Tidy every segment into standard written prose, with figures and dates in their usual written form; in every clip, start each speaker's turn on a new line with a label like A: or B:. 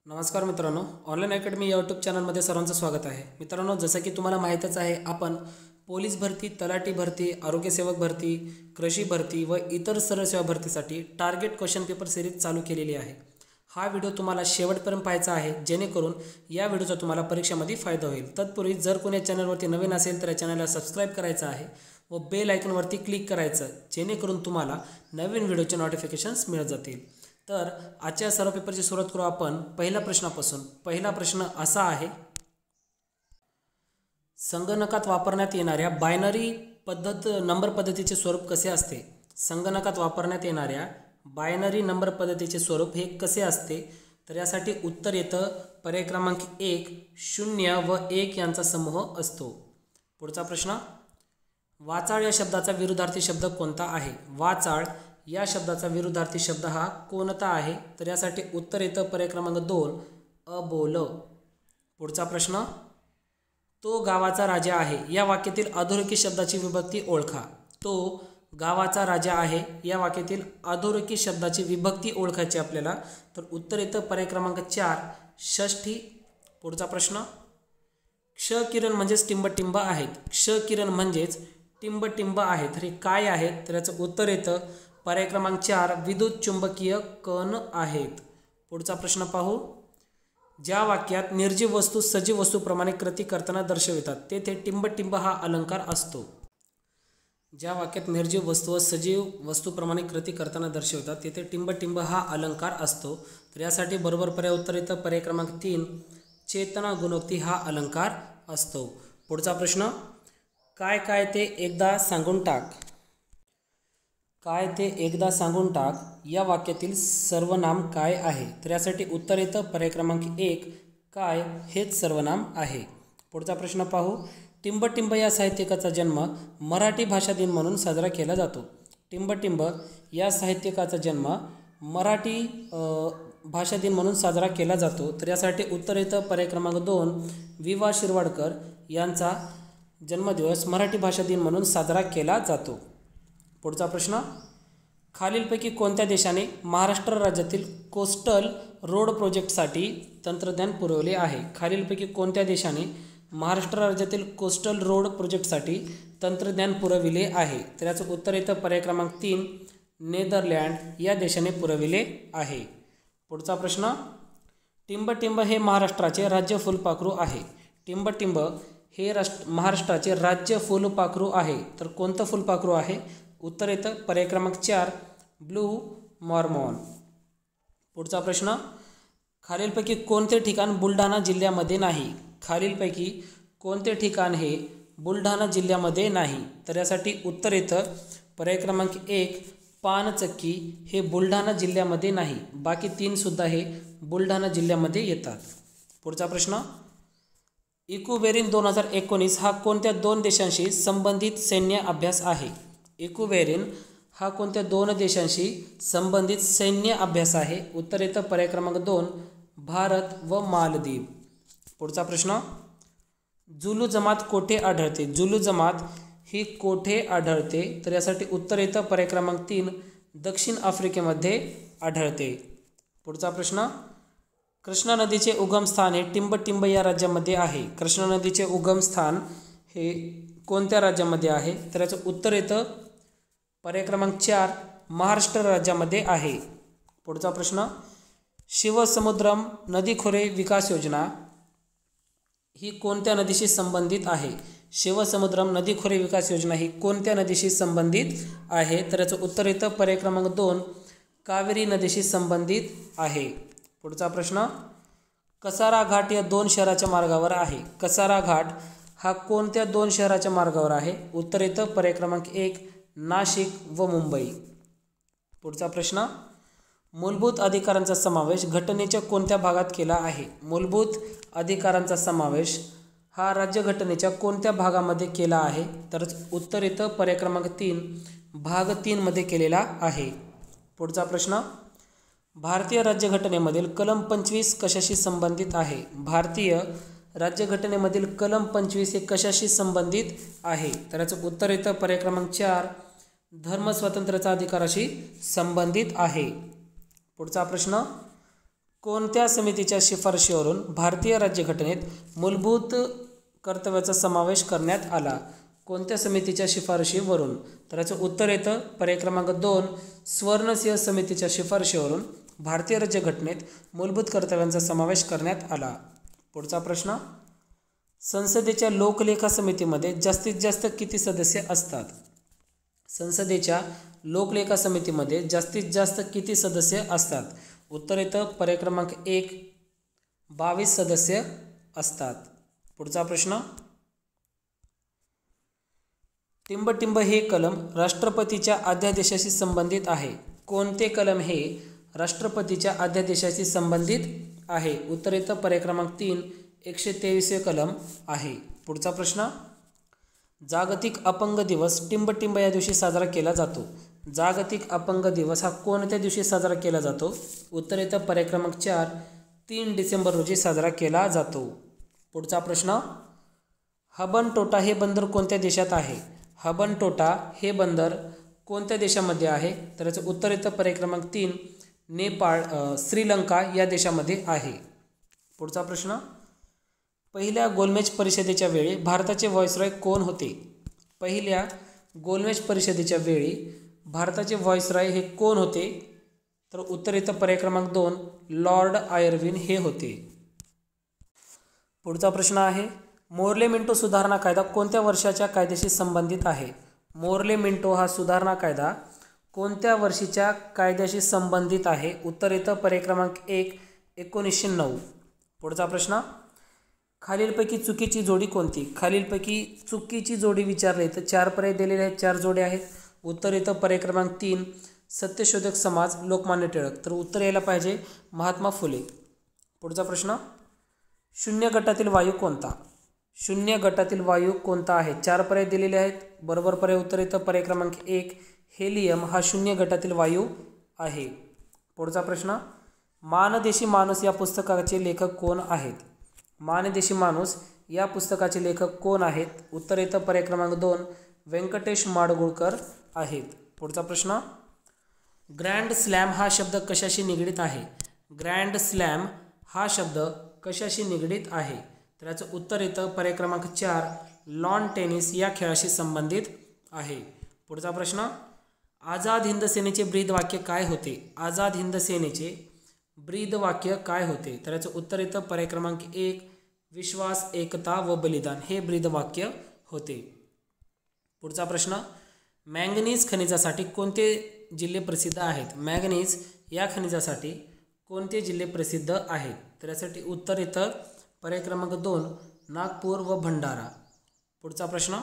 A: नमस्कार मित्रांनो, online academy या यूट्यूब चॅनलमध्ये सर्वांचं स्वागत आहे. मित्रांनो, जसं की तुम्हाला माहीतच आहे, आपण पोलीस भरती, तलाठी भरती, आरोग्यसेवक भरती, कृषी भरती व इतर सर्व सेवा भरतीसाठी टार्गेट क्वेश्चन पेपर सिरीज चालू केलेली आहे. हा व्हिडिओ तुम्हाला शेवटपर्यंत पाहायचा आहे, जेणेकरून या व्हिडिओचा तुम्हाला परीक्षेमध्ये फायदा होईल. तत्पूर्वी जर कोणी या चॅनलवरती नवीन असेल तर या चॅनलला सबस्क्राईब करायचं आहे व बेल आयकॉनवरती क्लिक करायचं, जेणेकरून तुम्हाला नवीन व्हिडिओचे नोटिफिकेशन्स मिळत जातील. तर आजच्या सर्व पेपरची सुरुवात करू आपण पहिल्या प्रश्नापासून. पहिला प्रश्न असा आहे, संगणकात वापरण्यात येणाऱ्या बायनरी नंबर पद्धतीचे स्वरूप कसे असते? संगणकात वापरण्यात येणाऱ्या बायनरी नंबर पद्धतीचे स्वरूप हे कसे असते? तर यासाठी उत्तर येतं पर्याय क्रमांक 1, 0 व 1 यांचा समूह असतो. पुढचा प्रश्न, वाचाळ या शब्दाचा विरुद्धार्थी शब्द कोणता आहे? वाचाळ या शब्दाचा विरुद्धार्थी शब्द हा कोणता आहे? तर यासाठी उत्तर येतं पर्याय क्रमांक 2, अबोल. पुढचा प्रश्न, तो गावाचा राजा आहे या वाक्यातील अधोरेखित शब्दाची विभक्ती ओळखा. तो गावाचा राजा आहे या वाक्यातील अधोरेखित शब्दाची विभक्ती ओळखायची आपल्याला. तर उत्तर येतं पर्याय क्रमांक 4, षष्ठी. पुढचा प्रश्न, क्षकिरण म्हणजेच टिंबटिंब आहेत. क्षकिरण म्हणजेच टिंबटिंब आहेत. तर हे काय आहेत? तर याचं उत्तर येतं पर्याय क्रमांक 4, विद्युत चुंबकीय कण आहेत. पुढचा प्रश्न पाहू, ज्या वाक्यात निर्जीव वस्तू सजीव वस्तूप्रमाणे कृती करताना दर्शवितात तेथे टिंबटिंब हा अलंकार असतो. ज्या वाक्यात निर्जीव वस्तू व सजीव वस्तूप्रमाणे कृती करताना दर्शवितात तेथे टिंबटिंब हा अलंकार असतो. तर यासाठी बरोबर पर्याय उत्तर येतं पर्याय क्रमांक 3, चेतना गुणोक्ती हा अलंकार असतो. पुढचा प्रश्न, काय काय ते एकदा सांगून टाक. काय ते एकदा सांगून टाक या वाक्यातील सर्वनाम काय आहे? तर यासाठी उत्तर येतं पर्याय क्रमांक 1, काय हेच सर्वनाम आहे. पुढचा प्रश्न पाहू, टिंबटिंब या साहित्यिकाचा जन्म मराठी भाषा दिन म्हणून साजरा केला जातो. टिंबटिंब या साहित्यिकाचा जन्म मराठी भाषा दिन म्हणून साजरा केला जातो. तर यासाठी उत्तर येतं पर्याय क्रमांक 2, वि. शिरवाडकर यांचा जन्मदिवस मराठी भाषा दिन म्हणून साजरा केला जातो. पुढचा प्रश्न, खालीलपैकी कोणत्या देशाने महाराष्ट्र राज्यातील कोस्टल रोड प्रोजेक्टसाठी तंत्रज्ञान पुरवले आहे? खालीलपैकी कोणत्या देशाने महाराष्ट्र राज्यातील कोस्टल रोड प्रोजेक्टसाठी तंत्रज्ञान पुरविले आहे? तर याचं उत्तर येतं पर्याय क्रमांक 3, नेदरलँड या देशाने पुरविले आहे. पुढचा प्रश्न, टिंबटिंब हे महाराष्ट्राचे राज्य फुलपाखरू आहे. टिंबटिंब हे महाराष्ट्राचे राज्य फुलपाखरू आहे. तर कोणतं फुलपाखरू आहे? उत्तर येतं पर्याय क्रमांक 4, ब्लू मॉर्मॉन. पुढचा प्रश्न, खालीलपैकी कोणते ठिकाण बुलढाणा जिल्ह्यामध्ये नाही? खालीलपैकी कोणते ठिकाण हे बुलढाणा जिल्ह्यामध्ये नाही? तर यासाठी उत्तर येतं पर्याय क्रमांक 1, पानचक्की हे बुलढाणा जिल्ह्यामध्ये नाही. बाकी 3 सुद्धा हे बुलढाणा जिल्ह्यामध्ये येतात. पुढचा प्रश्न, इक्युबेरिन 2019 हा कोणत्या 2 देशांशी संबंधित सैन्य अभ्यास आहे? इक्युबेरिन हा कोणत्या 2 देशांशी संबंधित सैन्य अभ्यास आहे? उत्तर येतं पर्याय क्रमांक 2, भारत व मालदीव. पुढचा प्रश्न, जुलू जमात कोठे आढळते? जुलू जमात ही कोठे आढळते? तर यासाठी उत्तर येतं पर्याय क्रमांक 3, दक्षिण आफ्रिकेमध्ये आढळते. पुढचा प्रश्न, कृष्णा नदीचे उगमस्थान हे टिंबटिंब या राज्यामध्ये आहे. कृष्णा नदीचे उगमस्थान हे कोणत्या राज्यामध्ये आहे? तर याचं उत्तर येतं पर्याय क्रमांक 4, महाराष्ट्र राज्यामध्ये आहे. पुढचा प्रश्न, शिवसमुद्रम नदी खोरे विकास योजना ही कोणत्या नदीशी संबंधित आहे? शिवसमुद्रम नदी खोरे विकास योजना ही कोणत्या नदीशी संबंधित आहे? तर याचं उत्तर येतं पर्याय क्रमांक 2, कावेरी नदीशी संबंधित आहे. पुढचा प्रश्न, कसारा घाट या 2 शहराच्या मार्गावर आहे. कसारा घाट हा कोणत्या 2 शहराच्या मार्गावर आहे? उत्तर येतं पर्याय क्रमांक 1, नाशिक व मुंबई. पुढचा प्रश्न, मूलभूत अधिकारांचा समावेश घटनेच्या कोणत्या भागात केला आहे? मूलभूत अधिकारांचा समावेश हा राज्यघटनेच्या कोणत्या भागामध्ये केला आहे? तर उत्तर येतं पर्याय क्रमांक 3, भाग 3 मध्ये केलेला आहे. पुढचा प्रश्न, भारतीय राज्यघटनेमधील कलम 25 कशाशी संबंधित आहे? भारतीय राज्यघटनेमधील कलम 25 हे कशाशी संबंधित आहे? तर याचं उत्तर येतं पर्याय क्रमांक 4, धर्मस्वातंत्र्याचा अधिकाराशी संबंधित आहे. पुढचा प्रश्न, कोणत्या समितीच्या शिफारशीवरून भारतीय राज्यघटनेत मूलभूत कर्तव्याचा समावेश करण्यात आला? कोणत्या समितीच्या शिफारशीवरून? तर याचं उत्तर येतं पर्याय क्रमांक 2 स्वर्णसिंह समितीच्या शिफारशीवरून भारतीय राज्यघटनेत मूलभूत कर्तव्यांचा समावेश करण्यात आला. पुढचा प्रश्न, संसदेच्या लोकलेखा समितीमध्ये जास्तीत जास्त किती सदस्य असतात? संसदेच्या लोकलेखा समितीमध्ये जास्तीत जास्त किती सदस्य असतात? उत्तर येतं पर्याय क्रमांक 1 22 सदस्य असतात. पुढचा प्रश्न, टिंबटिंब हे कलम राष्ट्रपतीच्या अध्यादेशाशी संबंधित आहे. कोणते कलम हे राष्ट्रपतीच्या अध्यादेशाशी संबंधित आहे? उत्तर येतं पर्याय क्रमांक 3 123 कलम आहे. पुढचा प्रश्न, जागतिक अपंग दिवस टिंबटिंब या दिवशी साजरा केला जातो. जागतिक अपंग दिवस हा कोणत्या दिवशी साजरा केला जातो? उत्तर येतं पर्याय क्रमांक 4 3 डिसेंबर रोजी साजरा केला जातो. पुढचा प्रश्न, हबनटोटा हे बंदर कोणत्या देशात आहे? हबनटोटा हे बंदर कोणत्या देशामध्ये आहे? तर याचं उत्तर येतं पर्याय क्रमांक 3 नेपाळ श्रीलंका या देशामध्ये आहे. पुढचा प्रश्न, पहिल्या गोलमेज परिषदेच्या वेळी भारताचे व्हाईसरॉय कोण होते? पहिल्या गोलमेज परिषदेच्या वेळी भारताचे व्हाईसरॉय हे कोण होते? तर उत्तर येतं पर्याय क्रमांक 2 लॉर्ड आयर्विन हे होते. पुढचा प्रश्न आहे, मोर्ले मिंटो सुधारणा कायदा कोणत्या वर्षाच्या कायद्याशी संबंधित आहे? मोर्ले मिंटो हा सुधारणा कायदा कोणत्या वर्षीच्या कायद्याशी संबंधित आहे? उत्तर येतं पर्याय क्रमांक 1 1909. पुढचा प्रश्न, खालीलपैकी चुकीची जोडी कोणती? खालीलपैकी चुकीची जोडी विचारली तर 4 पर्याय दिलेले आहेत, 4 जोड्या आहेत. उत्तर येतं पर्याय क्रमांक 3 सत्यशोधक समाज लोकमान्य टिळक. तर उत्तर यायला पाहिजे महात्मा फुले. पुढचा प्रश्न, शून्य गटातील वायू कोणता? शून्य गटातील वायू कोणता आहे? 4 पर्याय दिलेले आहेत. बरोबर पर्याय उत्तर येतं पर्याय क्रमांक 1 हेलियम हा शून्य गटातील वायू आहे. पुढचा प्रश्न, मानदेशी माणूस या पुस्तकाचे लेखक कोण आहेत? मानदेशी माणूस या पुस्तकाचे लेखक कोण आहेत? उत्तर येतं पर्याय क्रमांक 2 व्यंकटेश माडगुळकर आहेत. पुढचा प्रश्न, ग्रँड स्लॅम हा शब्द कशाशी निगडीत आहे? ग्रँड स्लॅम हा शब्द कशाशी निगडीत आहे? तर याचं उत्तर येतं पर्याय क्रमांक 4 लॉन टेनिस या खेळाशी संबंधित आहे. पुढचा प्रश्न, आझाद हिंद सेनेचे ब्रीद वाक्य काय होते? आझाद हिंद सेनेचे ब्रीद वाक्य काय होते? तर याचं उत्तर येतं पर्याय क्रमांक 1 विश्वास, एकता व बलिदान हे ब्रीद वाक्य होते. पुढचा प्रश्न, मॅंगनीज खनिजासाठी कोणते जिल्हे प्रसिद्ध आहेत? मॅंगनीज या खनिजासाठी कोणते जिल्हे प्रसिद्ध आहेत? तर यासाठी उत्तर येतं पर्याय क्रमांक 2 नागपूर व भंडारा. पुढचा प्रश्न,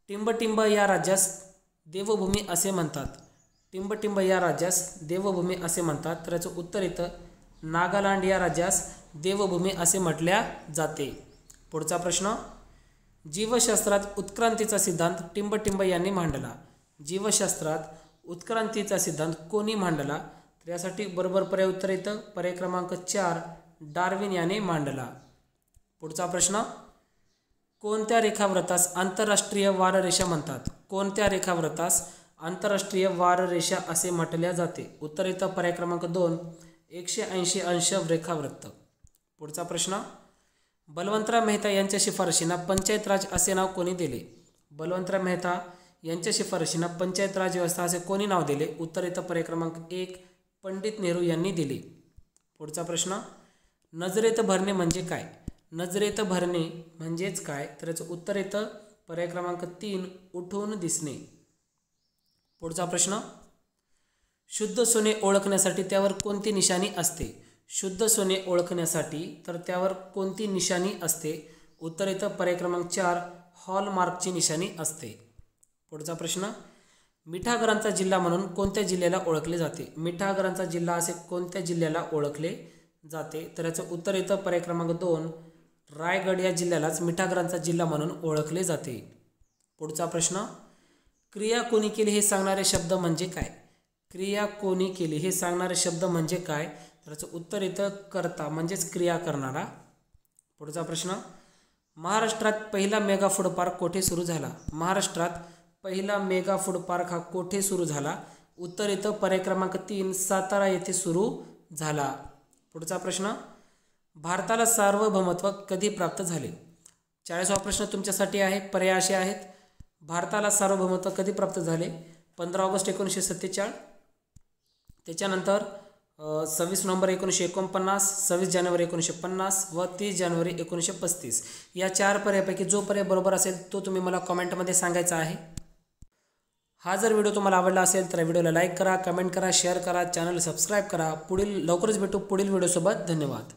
A: टिंबटिंब या राज्यास देवभूमी असे म्हणतात. टिंबटिंब या राज्यास देवभूमी असे म्हणतात. तर याचं उत्तर येतं नागालँड या राज्यास देवभूमी असे म्हटल्या जाते. पुढचा प्रश्न, जीवशास्त्रात उत्क्रांतीचा सिद्धांत टिंबटिंब यांनी मांडला. जीवशास्त्रात उत्क्रांतीचा सिद्धांत कोणी मांडला? तर यासाठी बरोबर पर्याय उत्तर येतं पर्याय क्रमांक 4 डार्विन याने मांडला. पुढचा प्रश्न, कोणत्या रेखाव्रतास आंतरराष्ट्रीय वाररेषा म्हणतात? कोणत्या रेखाव्रतास आंतरराष्ट्रीय वाररेषा असे म्हटल्या जाते? उत्तर येतं पर्याय क्रमांक 2 180 अंश रेखावृत्त. पुढचा प्रश्न, बलवंतराव मेहता यांच्या शिफारशींना पंचायत राज असे नाव कोणी दिले? बलवंतराव मेहता यांच्या शिफारशींना पंचायत राज व्यवस्था असे कोणी नाव दिले? उत्तर येतं पर्याय क्रमांक 1 पंडित नेहरू यांनी दिले. पुढचा प्रश्न, नजरेत भरणे म्हणजे काय? नजरेत भरणे म्हणजेच काय? तर याचं उत्तर येतं पर्याय क्रमांक 3 उठून दिसणे. पुढचा प्रश्न, शुद्ध सोने ओळखण्यासाठी त्यावर कोणती निशाणी असते? शुद्ध सोने ओळखण्यासाठी तर त्यावर कोणती निशाणी असते? उत्तर येतं पर्याय क्रमांक 4 हॉलमार्कची निशाणी असते. पुढचा प्रश्न, मिठागरांचा जिल्हा म्हणून कोणत्या जिल्ह्याला ओळखले जाते? मिठागरांचा जिल्हा असे कोणत्या जिल्ह्याला ओळखले जाते? तर याचं उत्तर येतं पर्याय क्रमांक 2 रायगड या जिल्ह्यालाच मिठागरांचा जिल्हा म्हणून ओळखले जाते. पुढचा प्रश्न, क्रिया कोणी केली हे सांगणारे शब्द म्हणजे काय? क्रिया कोणी केली हे सांगणारे शब्द म्हणजे काय? तर याचं उत्तर येतं कर्ता म्हणजेच क्रिया करणारा. पुढचा प्रश्न, महाराष्ट्रात पहिला मेगा फूड पार्क कोठे सुरू झाला? महाराष्ट्रात पहिला मेगा फूड पार्क हा कोठे सुरू झाला? उत्तर येतं पर्याय क्रमांक 3 सातारा येथे सुरू झाला. पुढचा प्रश्न, भारताला सार्वभौमत्व कधी प्राप्त झाले? 40वा प्रश्न तुमच्यासाठी आहे. पर्याय असे आहेत. भारताला सार्वभौमत्व कधी प्राप्त झाले? 15 ऑगस्ट 1947, त्याच्यानंतर 26 नोव्हेंबर 1949, 26 जानेवारी 1950 व 30 जानेवारी 1935. या 4 पर्यायापैकी जो पर्याय बरोबर असेल तो तुम्ही मला कॉमेंटमध्ये सांगायचा आहे. हा जर व्हिडिओ तुम्हाला आवडला असेल तर व्हिडिओला लाईक करा, कमेंट करा, शेअर करा, चॅनल सबस्क्राईब करा. लवकरच भेटू पुढील व्हिडिओसोबत. धन्यवाद.